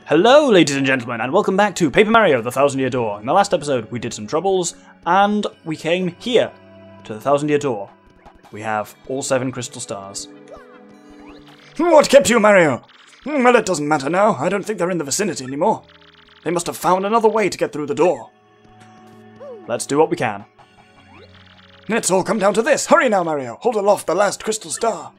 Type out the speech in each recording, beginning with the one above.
Hello ladies and gentlemen, and welcome back to Paper Mario The Thousand Year Door. In the last episode we did some troubles, and we came here, to the Thousand Year Door. We have all 7 crystal stars. What kept you, Mario? Well, it doesn't matter now. I don't think they're in the vicinity anymore. They must have found another way to get through the door. Let's do what we can. It's all come down to this. Hurry now, Mario. Hold aloft the last crystal star.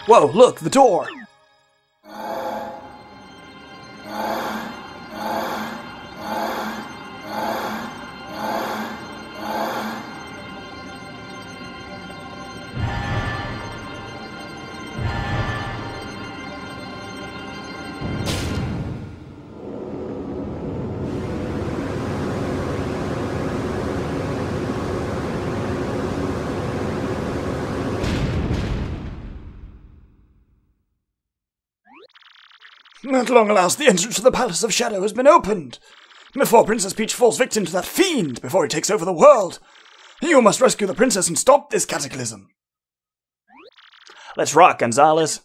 Whoa, look, the door! At long last, the entrance to the Palace of Shadow has been opened. Before Princess Peach falls victim to that fiend, before he takes over the world. You must rescue the princess and stop this cataclysm. Let's rock, Gonzales.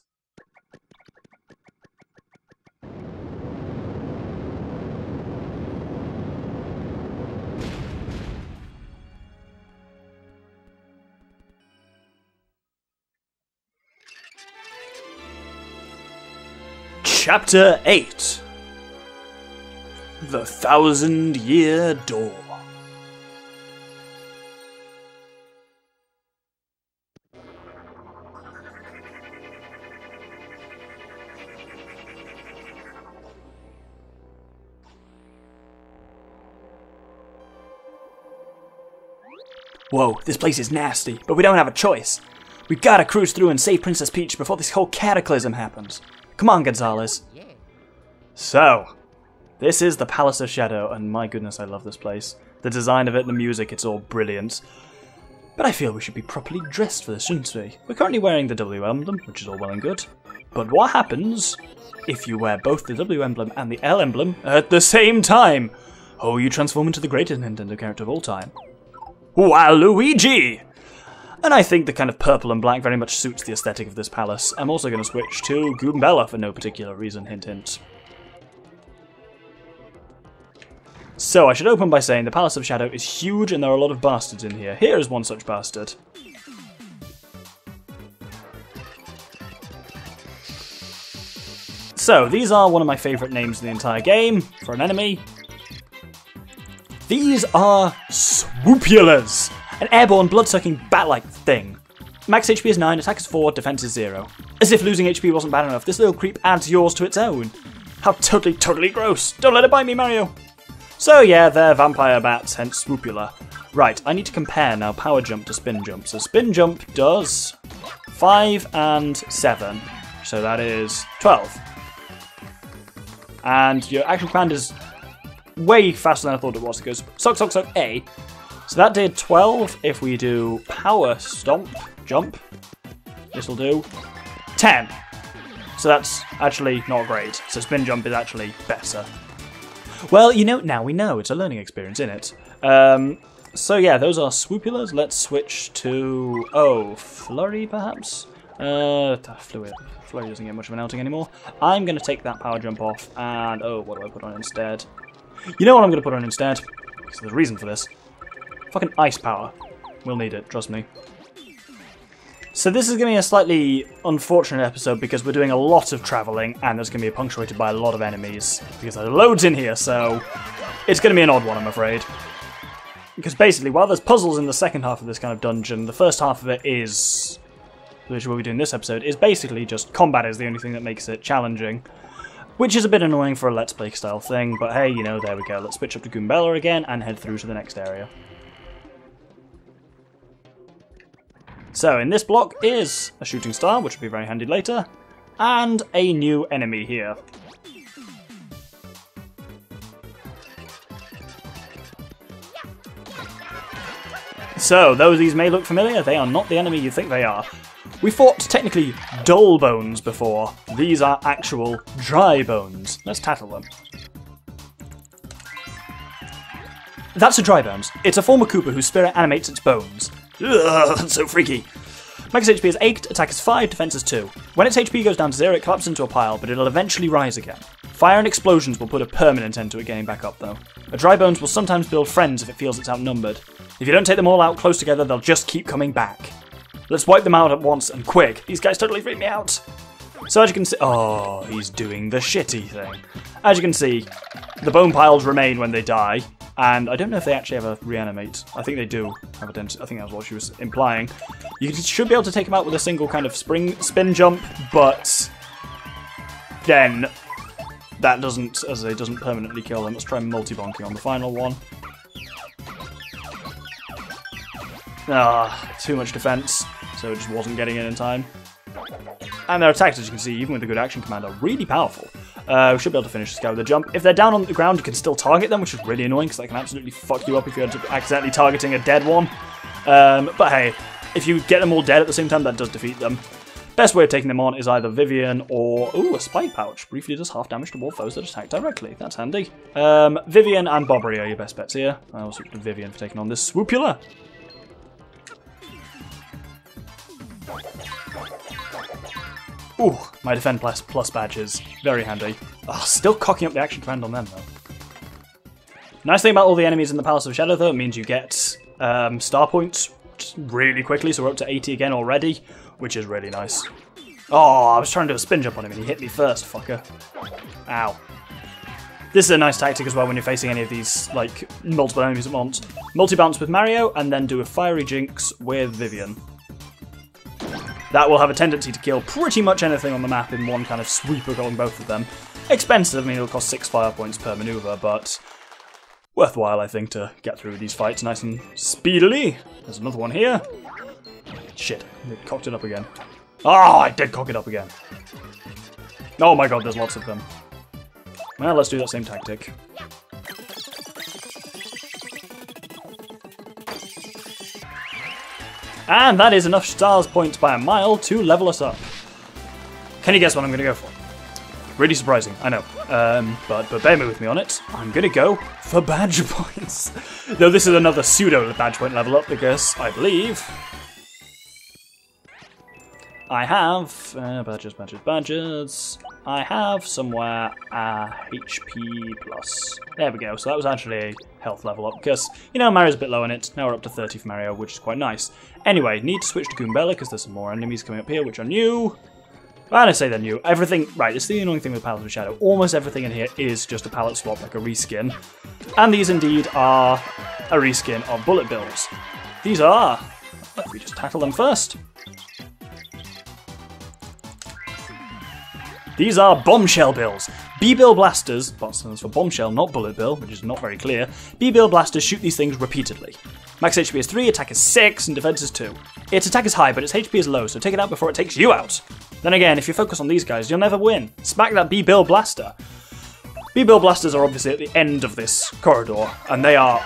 Chapter 8 The Thousand Year Door. Whoa, this place is nasty, but we don't have a choice. We've gotta cruise through and save Princess Peach before this whole cataclysm happens. Come on, Gonzales. So, this is the Palace of Shadow, and my goodness, I love this place. The design of it, the music, it's all brilliant. But I feel we should be properly dressed for this, shouldn't we? We're currently wearing the W emblem, which is all well and good. But what happens if you wear both the W emblem and the L emblem at the same time? Oh, you transform into the greatest Nintendo character of all time. Waluigi! And I think the kind of purple and black very much suits the aesthetic of this palace. I'm also going to switch to Goombella for no particular reason, hint hint. So I should open by saying the Palace of Shadow is huge and there are a lot of bastards in here. Here is one such bastard. So these are one of my favourite names in the entire game for an enemy. These are Swoopulas! An airborne, blood-sucking, bat-like thing. Max HP is 9, attack is 4, defense is 0. As if losing HP wasn't bad enough, this little creep adds yours to its own. How totally gross. Don't let it bite me, Mario. So yeah, they're vampire bats, hence Swoopula. Right, I need to compare now power jump to spin jump. So spin jump does 5 and 7. So that is 12. And your action command is way faster than I thought it was. It goes suck, suck, suck, A. So that did 12. If we do power stomp, jump, this will do 10. So that's actually not great. So spin jump is actually better. Well, you know, now we know. It's a learning experience, isn't it? So yeah, those are Swoopulas. Let's switch to, Flurry perhaps? Flurry doesn't get much of an outing anymore. I'm going to take that power jump off and, what do I put on instead? You know what I'm going to put on instead? Because there's a reason for this. Fucking ice power. We'll need it, trust me. So this is going to be a slightly unfortunate episode because we're doing a lot of travelling and there's going to be punctuated by a lot of enemies because there's loads in here, so it's going to be an odd one, I'm afraid. Because basically, while there's puzzles in the second half of this kind of dungeon, the first half of it is, which we'll be doing this episode, is basically just combat is the only thing that makes it challenging. Which is a bit annoying for a Let's Play style thing, but hey, you know, there we go. Let's switch up to Goombella again and head through to the next area. So in this block is a shooting star, which will be very handy later, and a new enemy here. So, though these may look familiar, they are not the enemy you think they are. We fought, technically, dull bones before. These are actual dry bones. Let's tackle them. That's a dry bones. It's a form of Koopa whose spirit animates its bones. Ugh, that's so freaky. Max HP is 8, attack is 5, defense is 2. When its HP goes down to 0, it collapses into a pile, but it'll eventually rise again. Fire and explosions will put a permanent end to it getting back up, though. A dry bones will sometimes build friends if it feels it's outnumbered. If you don't take them all out close together, they'll just keep coming back. Let's wipe them out at once, and quick. These guys totally freak me out. So as you can see... Oh, he's doing the shitty thing. As you can see, the bone piles remain when they die, and I don't know if they actually ever reanimate. I think they do have a dent. I think that was what she was implying. You should be able to take them out with a single kind of spin jump, but then that doesn't permanently kill them. Let's try multi-bonking on the final one. Ah, too much defense, so it just wasn't getting in time. And their attacks, as you can see, even with a good action command, are really powerful. We should be able to finish this guy with a jump. If they're down on the ground, you can still target them, which is really annoying, because they can absolutely fuck you up if you're accidentally targeting a dead one. But hey, if you get them all dead at the same time, that does defeat them. Best way of taking them on is either Vivian or... Ooh, a spike pouch. Briefly does half damage to all foes that attack directly. That's handy. Vivian and Bobbery are your best bets here. I'll switch to Vivian for taking on this Swoopula. Ooh, my defend plus badges. Very handy. Oh, still cocking up the action command on them, though. Nice thing about all the enemies in the Palace of Shadow, though, it means you get star points really quickly, so we're up to 80 again already, which is really nice. Oh, I was trying to do a spin jump on him and he hit me first, fucker. Ow. This is a nice tactic as well when you're facing any of these, like, multiple enemies at once. Multi-bounce with Mario, and then do a Fiery Jinx with Vivian. That will have a tendency to kill pretty much anything on the map in one kind of sweep along both of them. Expensive, I mean it'll cost 6 fire points per maneuver, but worthwhile I think to get through these fights nice and speedily. There's another one here. Shit, I cocked it up again. Ah, I did cock it up again. Oh my god, there's lots of them. Well, let's do that same tactic. And that is enough stars points by a mile to level us up. Can you guess what I'm going to go for? Really surprising, I know. But bear with me on it. I'm going to go for badge points. Though this is another pseudo badge point level up because I believe I have badges. I have somewhere HP plus. There we go. So that was actually a health level up because, you know, Mario's a bit low on it. Now we're up to 30 for Mario, which is quite nice. Anyway, need to switch to Goombella because there's some more enemies coming up here, which are new. Well, I say they're new. Everything, right, it's the annoying thing with Palace of Shadow. Almost everything in here is just a palette swap, like a reskin. And these indeed are a reskin of Bullet Bills. These are, let me just tackle them first. These are Bombshell Bills. B-Bill Blasters, that stands for Bombshell, not Bullet Bill, which is not very clear. B-Bill Blasters shoot these things repeatedly. Max HP is 3, attack is 6, and defense is 2. Its attack is high, but its HP is low, so take it out before it takes you out. Then again, if you focus on these guys, you'll never win. Smack that B-Bill Blaster. B-Bill Blasters are obviously at the end of this corridor, and they are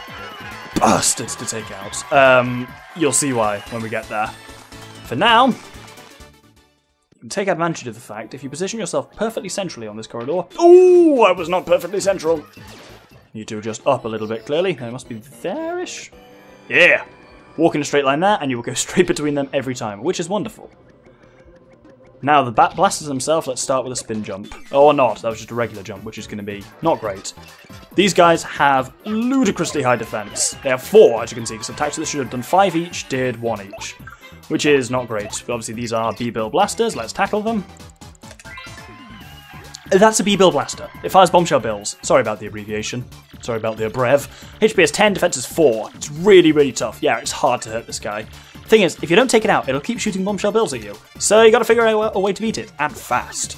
bastards to take out. You'll see why when we get there. For now, you can take advantage of the fact if you position yourself perfectly centrally on this corridor. Ooh, I was not perfectly central. You two just up a little bit, clearly. They must be there-ish. Yeah! Walk in a straight line there, and you will go straight between them every time, which is wonderful. Now, the blasters themselves, let's start with a spin jump. Or not, that was just a regular jump, which is going to be not great. These guys have ludicrously high defense. They have 4, as you can see, because attacks that should have done 5 each did 1 each. Which is not great. But obviously, these are B-Bill Blasters. Let's tackle them. That's a B-Bill Blaster. It fires Bombshell Bills. Sorry about the abbreviation. Sorry about the abrev. HP is 10, defense is 4. It's really, really tough. Yeah, it's hard to hurt this guy. Thing is, if you don't take it out, it'll keep shooting Bombshell Bills at you. So you gotta figure out a way to beat it, and fast.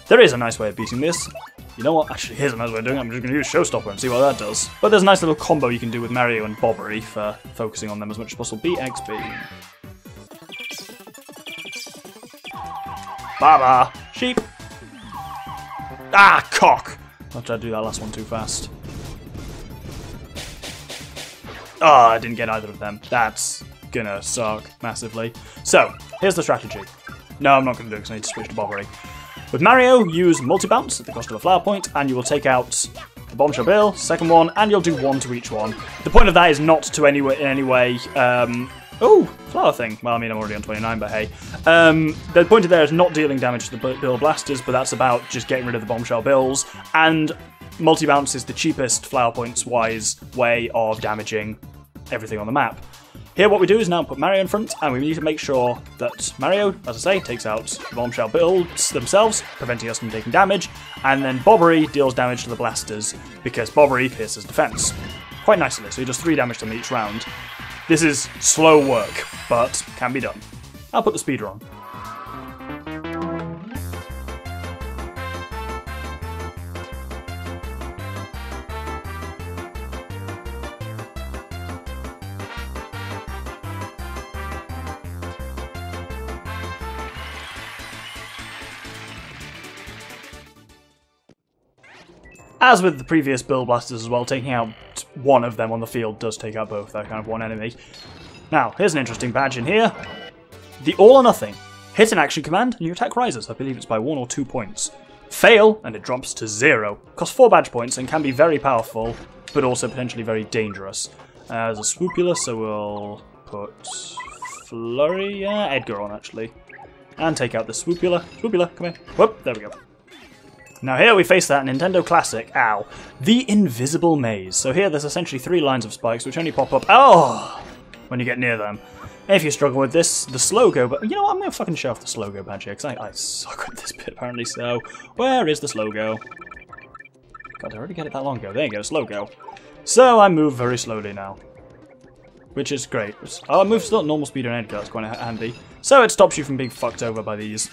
There is a nice way of beating this. You know what? Actually, here's a nice way of doing it. I'm just gonna use Showstopper and see what that does. But there's a nice little combo you can do with Mario and Bobbery for focusing on them as much as possible. BXB. Baba. Sheep. Ah, cock. I tried to do that last one too fast. Oh, I didn't get either of them. That's gonna suck massively. So, here's the strategy. No, I'm not gonna do it because I need to switch to Bobbery. With Mario, use multi-bounce at the cost of a flower point, and you will take out the Bombshell Bill, second one, and you'll do one to each one. The point of that is not to in any way... oh, flower thing. Well, I mean, I'm already on 29, but hey. The point of there is not dealing damage to the Bill Blasters, but that's about just getting rid of the Bombshell Bills, and multi-bounce is the cheapest flower points-wise way of damaging everything on the map. Here what we do is now put Mario in front, and we need to make sure that Mario, as I say, takes out the Bombshell Bills themselves, preventing us from taking damage, and then Bobbery deals damage to the blasters, because Bobbery pierces defense. Quite nicely, so he does 3 damage to them each round. This is slow work, but can be done. I'll put the speeder on. As with the previous Bill Blasters as well, taking out one of them on the field does take out both. They're kind of one enemy. Now, here's an interesting badge in here. The All or Nothing. Hit an action command and your attack rises. I believe it's by 1 or 2 points. Fail and it drops to 0. Costs 4 badge points and can be very powerful, but also potentially very dangerous. There's a Swoopula, so we'll put Flurry, Edgar on actually. And take out the Swoopula. Swoopula, come here. Whoop, there we go. Now here we face that Nintendo classic, ow, the Invisible Maze. So here there's essentially 3 lines of spikes which only pop up, when you get near them. If you struggle with this, the slow go, but you know what, I'm going to fucking show off the slow go badge here, because I suck at this bit apparently, so where is the slow go? God, I already get it that long ago, there you go, slow go. So I move very slowly now, which is great. Oh, I move still at normal speed on Edgar, that's quite handy. So it stops you from being fucked over by these.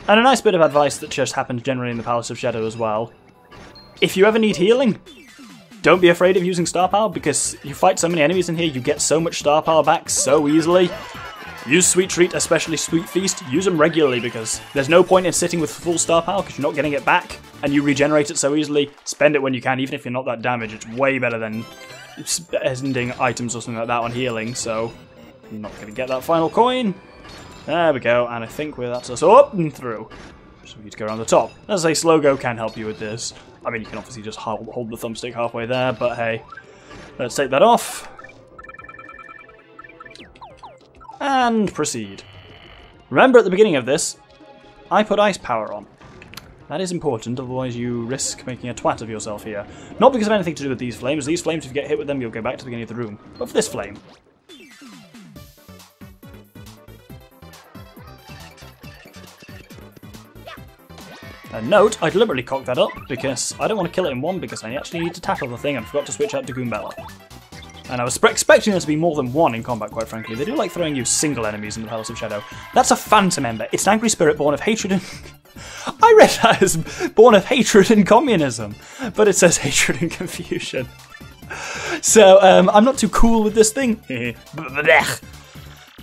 And a nice bit of advice that just happens generally in the Palace of Shadow as well. If you ever need healing, don't be afraid of using star power, because you fight so many enemies in here, you get so much star power back so easily. Use Sweet Treat, especially Sweet Feast. Use them regularly, because there's no point in sitting with full star power, because you're not getting it back, and you regenerate it so easily. Spend it when you can, even if you're not that damaged. It's way better than spending items or something like that on healing, so you're not going to get that final coin. There we go, and I think that's us up and through. So we need to go around the top. As I say, slow go can help you with this. I mean, you can obviously just hold the thumbstick halfway there, but hey. Let's take that off. And proceed. Remember at the beginning of this, I put ice power on. That is important, otherwise you risk making a twat of yourself here. Not because of anything to do with these flames. These flames, if you get hit with them, you'll go back to the beginning of the room. But for this flame. And note, I deliberately cocked that up because I don't want to kill it in one because I actually need to tackle the thing and forgot to switch out to Goombella. And I was expecting there to be more than one in combat, quite frankly. They do like throwing you single enemies in the Palace of Shadow. That's a Phantom Ember. It's an angry spirit born of hatred and... I read that as born of hatred and communism, but it says hatred and confusion. So, I'm not too cool with this thing.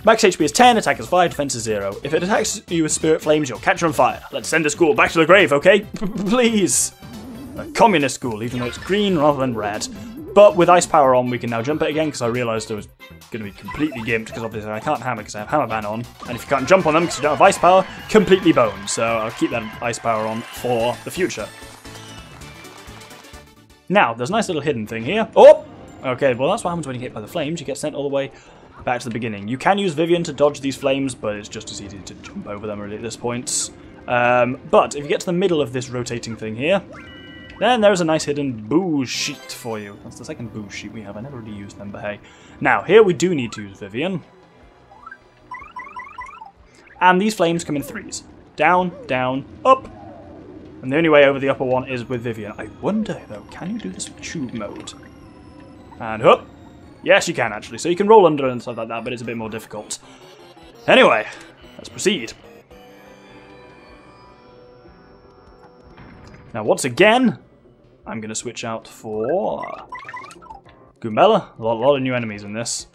Max HP is 10, attack is 5, defense is 0. If it attacks you with spirit flames, you'll catch it on fire. Let's send a school back to the grave, okay? Please! A communist school, even though it's green rather than red. But with ice power on, we can now jump it again, because I realised I was going to be completely gimped, because obviously I can't hammer because I have hammer ban on. And if you can't jump on them because you don't have ice power, completely boned. So I'll keep that ice power on for the future. Now, there's a nice little hidden thing here. Oh! Okay, well that's what happens when you get hit by the flames. You get sent all the way back to the beginning. You can use Vivian to dodge these flames, but it's just as easy to jump over them really at this point. But if you get to the middle of this rotating thing here, then there's a nice hidden boo sheet for you. That's the second boo sheet we have. I never really used them, but hey. Now, here we do need to use Vivian. And these flames come in threes. Down, down, up. And the only way over the upper one is with Vivian. I wonder, though, can you do this with tube mode? And up. Yes, you can, actually. So you can roll under and stuff like that, but it's a bit more difficult. Anyway, let's proceed. Now, once again, I'm going to switch out for Goombella. A lot of new enemies in this.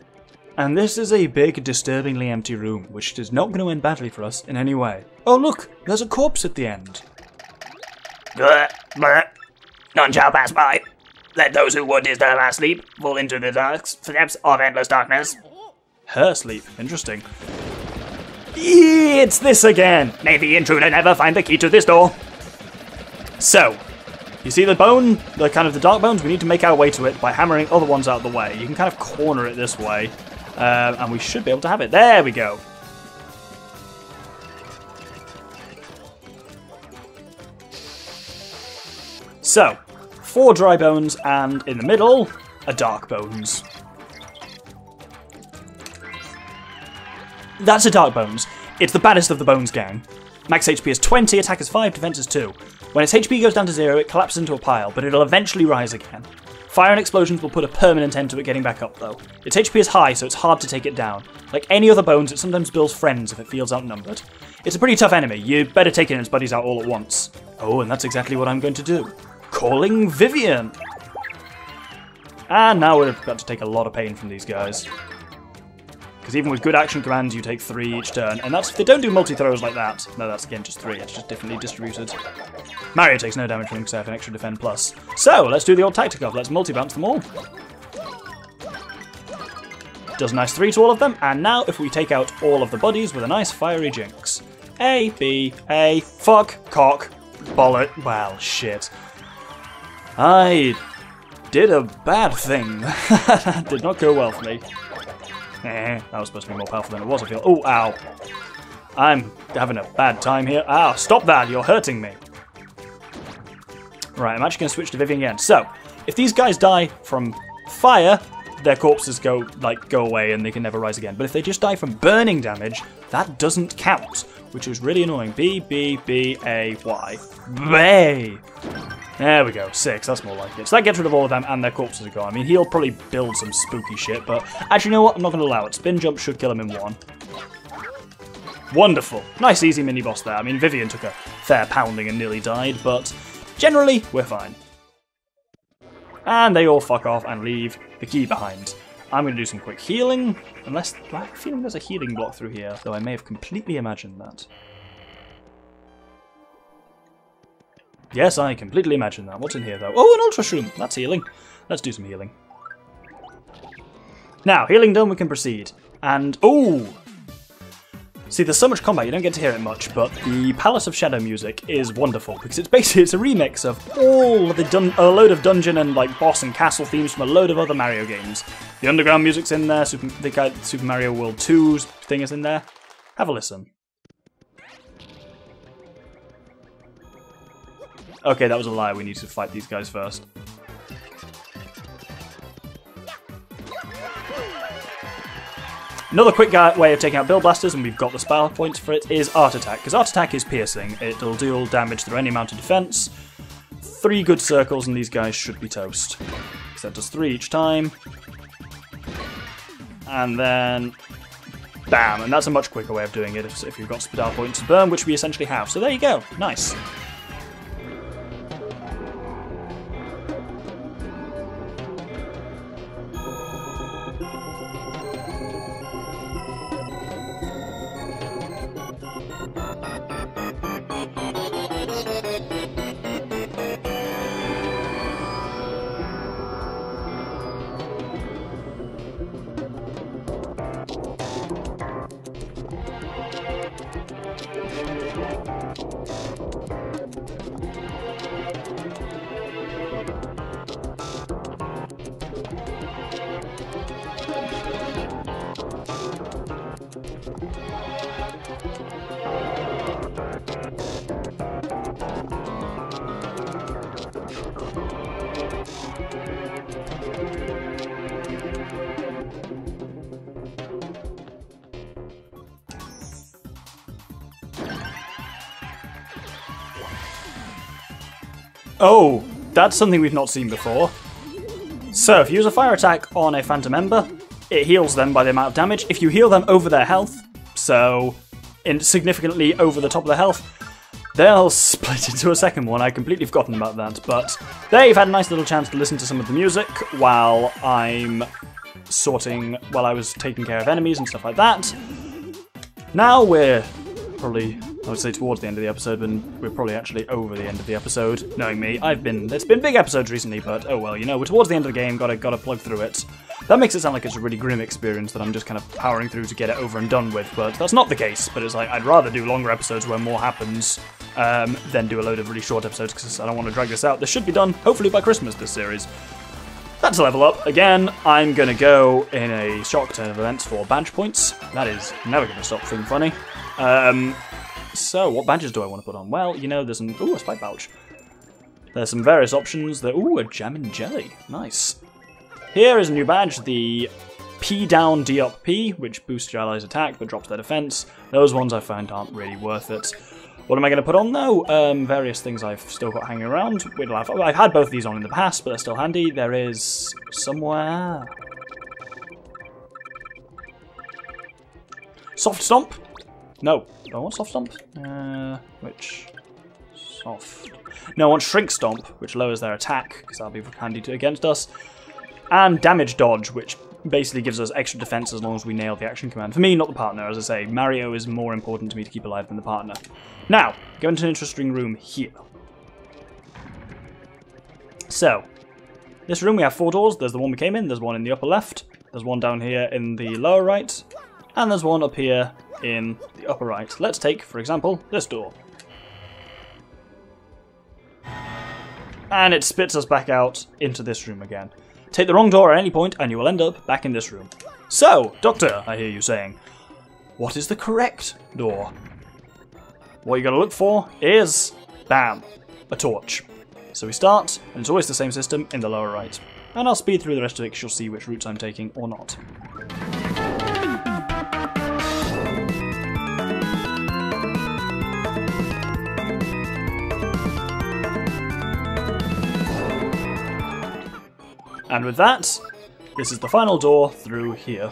And this is a big, disturbingly empty room, which is not going to end badly for us in any way. Oh look, there's a corpse at the end. None shall pass by. Let those who would disturb our sleep fall into the dark depths of endless darkness. Her sleep, interesting. It's this again! May the intruder never find the key to this door. So, you see the bone, the kind of the dark bones? We need to make our way to it by hammering other ones out of the way. You can kind of corner it this way, and we should be able to have it. There we go. So, 4 dry bones, and in the middle, a dark bones. That's a dark bones. It's the baddest of the bones gang. Max HP is 20, attack is 5, defense is 2. When its HP goes down to 0, it collapses into a pile, but it'll eventually rise again. Fire and explosions will put a permanent end to it getting back up though. Its HP is high, so it's hard to take it down. Like any other bones, it sometimes builds friends if it feels outnumbered. It's a pretty tough enemy, you better take it and its buddies out all at once. Oh, and that's exactly what I'm going to do. Calling Vivian! And now we're about to take a lot of pain from these guys. Because even with good action commands, you take 3 each turn, and that's if they don't do multi-throws like that. No, that's again just 3, it's just differently distributed. Mario takes no damage from him because I have an extra defend plus. So, let's do the old tactic of let's multi-bounce them all. Does a nice 3 to all of them, and now if we take out all of the buddies with a nice fiery jinx. A, B, A, fuck, cock, bollet, well, shit. I did a bad thing. That did not go well for me. That was supposed to be more powerful than it was, I feel. Oh, ow. I'm having a bad time here. Ow, stop that, you're hurting me. Right, I'm actually going to switch to Vivian again. So, if these guys die from fire, their corpses go away and they can never rise again. But if they just die from burning damage, that doesn't count, which is really annoying. B, B, B, A, Y. Bay! There we go, 6, that's more like it. So that gets rid of all of them, and their corpses are gone. I mean, he'll probably build some spooky shit, but actually, you know what? I'm not going to allow it. Spin jump should kill him in 1. Wonderful. Nice, easy mini-boss there. I mean, Vivian took a fair pounding and nearly died, but generally, we're fine. And they all fuck off and leave the key behind. I'm going to do some quick healing, unless... I have a feeling there's a healing block through here, though I may have completely imagined that. Yes, I completely imagined that. What's in here, though? Oh, an Ultra Shroom! That's healing. Let's do some healing. Now, healing done, we can proceed. And, oh! See, there's so much combat, you don't get to hear it much, but the Palace of Shadow music is wonderful, because it's basically, it's a remix of all of a load of dungeon and, like, boss and castle themes from a load of other Mario games. The underground music's in there, Super Mario World 2's thing is in there. Have a listen. Okay, that was a lie. We need to fight these guys first. Another quick way of taking out Bill Blasters, and we've got the spell points for it, is Art Attack. Because Art Attack is piercing. It'll deal damage through any amount of defense. 3 good circles, and these guys should be toast. So that does 3 each time. And then... bam! And that's a much quicker way of doing it if you've got spell points to burn, which we essentially have. So there you go. Nice. Oh, that's something we've not seen before. So, if you use a fire attack on a Phantom Ember, it heals them by the amount of damage. If you heal them over their health, so significantly over the top of their health, they'll split into a second one. I'd completely forgotten about that, but there you've had a nice little chance to listen to some of the music while I'm sorting while I was taking care of enemies and stuff like that. Now we're probably, I would say towards the end of the episode, but we're probably actually over the end of the episode. Knowing me, it's been big episodes recently, but oh well, you know, we're towards the end of the game, gotta plug through it. That makes it sound like it's a really grim experience that I'm just kind of powering through to get it over and done with, but that's not the case. But it's like, I'd rather do longer episodes where more happens than do a load of really short episodes, because I don't want to drag this out. This should be done, hopefully by Christmas, this series. That's a level up. Again, I'm going to go in a shock turn of events for badge points. That is never going to stop being funny. So, what badges do I want to put on? Well, you know, there's some... Ooh, a spike pouch. There's some various options. Ooh, a jam and jelly. Nice. Here is a new badge, the P down, D up P, which boosts your allies' attack but drops their defense. Those ones I find aren't really worth it. What am I going to put on, though? Various things I've still got hanging around. I've had both of these on in the past, but they're still handy. There is somewhere... Soft Stomp? No. Do I want Soft Stomp? Which... Soft... No, I want Shrink Stomp, which lowers their attack, because that'll be handy against us. And Damage Dodge, which basically gives us extra defense as long as we nail the action command. For me, not the partner, as I say. Mario is more important to me to keep alive than the partner. Now, go into an interesting room here. So, this room we have 4 doors. There's the one we came in, there's one in the upper left, there's one down here in the lower right, and there's one up here in the upper right. Let's take, for example, this door. And it spits us back out into this room again. Take the wrong door at any point and you will end up back in this room. So, Doctor, I hear you saying, what is the correct door? What you're going to look for is, bam, a torch. So we start, and it's always the same system in the lower right. And I'll speed through the rest of it because you'll see which routes I'm taking or not. And with that, this is the final door through here.